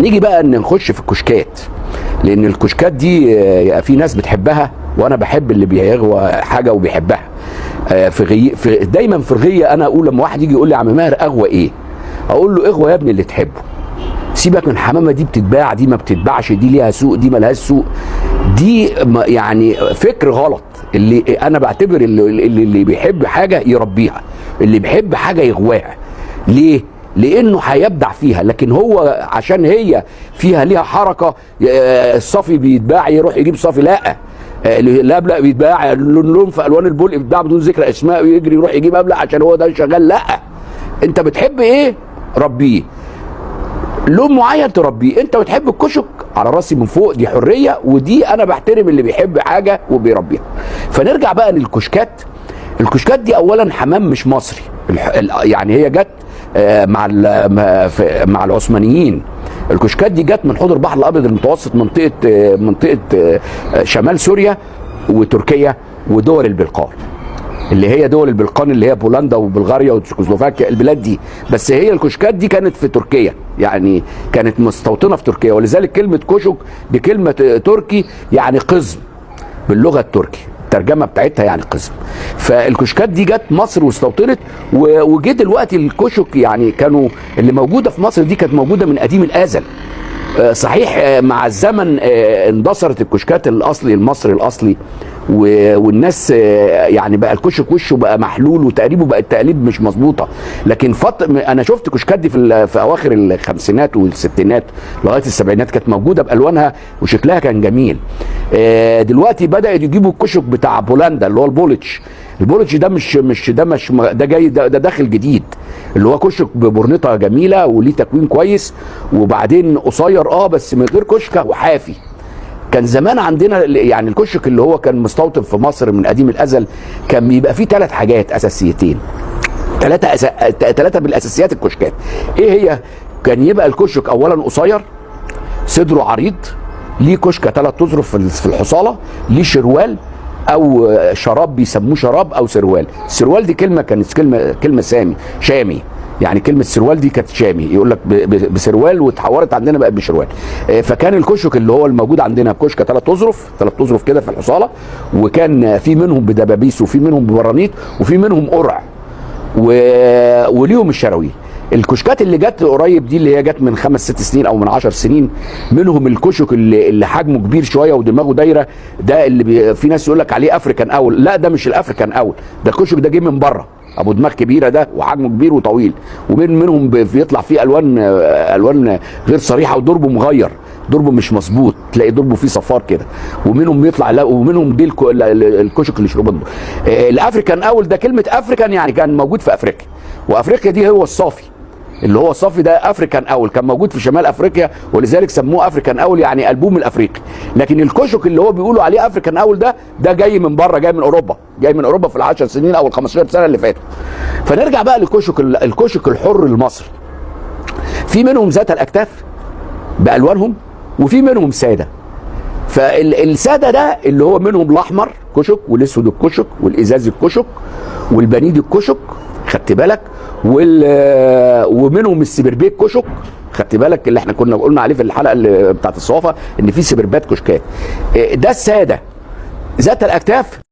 نيجي بقى ان نخش في الكشكات، لان الكشكات دي في ناس بتحبها وانا بحب اللي بيغوى حاجه وبيحبها. دايما في رغيه انا اقول لما واحد يجي يقول لي يا عم ماهر اغوى ايه؟ اقول له اغوى يا ابني اللي تحبه. سيبك من حمامه دي بتتباع دي ما بتتباعش، دي ليها سوق دي ما لهاش سوق، دي يعني فكر غلط. اللي انا بعتبر اللي بيحب حاجه يربيها، اللي بيحب حاجه يغواها. ليه؟ لانه هيبدع فيها، لكن هو عشان هي فيها ليها حركه الصافي بيتباع يروح يجيب صافي، لا الابلق بيتباع لون في الوان البول بيتباع بدون ذكر اسماء، ويجري يروح يجيب ابلق عشان هو ده شغال. لا، انت بتحب ايه ربيه، لون معين تربيه. انت بتحب الكشك على راسي من فوق، دي حريه، ودي انا بحترم اللي بيحب حاجه وبيربيها. فنرجع بقى للكشكات. الكشكات دي اولا حمام مش مصري، يعني هي جت مع العثمانيين. الكشكات دي جت من حوض البحر الابيض المتوسط، منطقه شمال سوريا وتركيا ودول البلقان، اللي هي دول البلقان اللي هي بولندا وبلغاريا وتشيكوسلوفاكيا، البلاد دي. بس هي الكشكات دي كانت في تركيا، يعني كانت مستوطنه في تركيا، ولذلك كلمه كشك دي كلمه تركي يعني قزم باللغه التركي، الترجمه بتاعتها يعني قزم. فالكشكات دي جت مصر واستوطنت، وجه دلوقتي الكشك يعني كانوا اللي موجوده في مصر دي كانت موجوده من قديم الازل. صحيح مع الزمن اندثرت الكشكات الاصلي المصري الاصلي، والناس يعني بقى الكشك وشه بقى محلول وتقريبه بقى التقليد مش مظبوطه. لكن انا شفت كشكات دي في اواخر الخمسينات والستينات لغايه السبعينات، كانت موجوده بالوانها وشكلها كان جميل. دلوقتي بدات يجيبوا الكشك بتاع بولندا اللي هو البولتش ده مش ده جاي، ده داخل جديد، اللي هو كشك ببرنطه جميله وليه تكوين كويس، وبعدين قصير بس من غير كشكه وحافي. كان زمان عندنا يعني الكشك اللي هو كان مستوطن في مصر من قديم الازل كان بيبقى فيه 3 حاجات اساسيتين، 3 بالاساسيات الكشكات. ايه هي؟ كان يبقى الكشك اولا قصير، صدره عريض، ليه كشكه 3 اظرف في الحصاله، ليه شروال او شراب بيسموه شراب او سروال. السروال دي كانت كلمه شامي، يعني كلمه سروال دي كانت شامي، يقول لك بسروال، واتحورت عندنا بقت بشروال. فكان الكشك اللي هو الموجود عندنا كشكه 3 اظرف كده في الحصاله، وكان في منهم بدبابيس وفي منهم ببرانيط وفي منهم قرع وليهم الشراويل. الكشكات اللي جت قريب دي اللي هي جت من 5 6 سنين او من 10 سنين، منهم الكشك اللي حجمه كبير شويه ودماغه دايره، ده اللي في ناس يقول لك عليه افريكان اول. لا، ده مش الافريكان اول، ده الكشك ده جه من بره، ابو دماغ كبيره ده وحجمه كبير وطويل، منهم بيطلع فيه الوان غير صريحه، وضربه مغير، ضربه مش مظبوط، تلاقي ضربه فيه صفار كده، ومنهم بيطلع، لا ومنهم دي الكشك اللي شربت الافريكان اول. ده كلمه افريكان يعني كان موجود في افريقيا، وافريقيا دي هو الصافي، اللي هو الصافي ده افريكان اول، كان موجود في شمال افريقيا، ولذلك سموه افريكان اول يعني البوم الافريقي. لكن الكشك اللي هو بيقولوا عليه افريكان اول ده جاي من بره، جاي من اوروبا في ال10 سنين او ال15 سنه اللي فاتوا. فنرجع بقى الكشك الحر المصري، في منهم ذات الاكتاف بالوانهم، وفي منهم ساده. فالساده ده اللي هو منهم الاحمر كشك، والاسود الكشك، والازاز الكشك، والبنيد الكشك، خدت بالك، ومنهم السبربيت كشك، خدت بالك، اللي احنا كنا قلنا عليه في الحلقه اللي بتاعت الصوافه ان في سبربات كشكات. ده الساده ذات الاكتاف.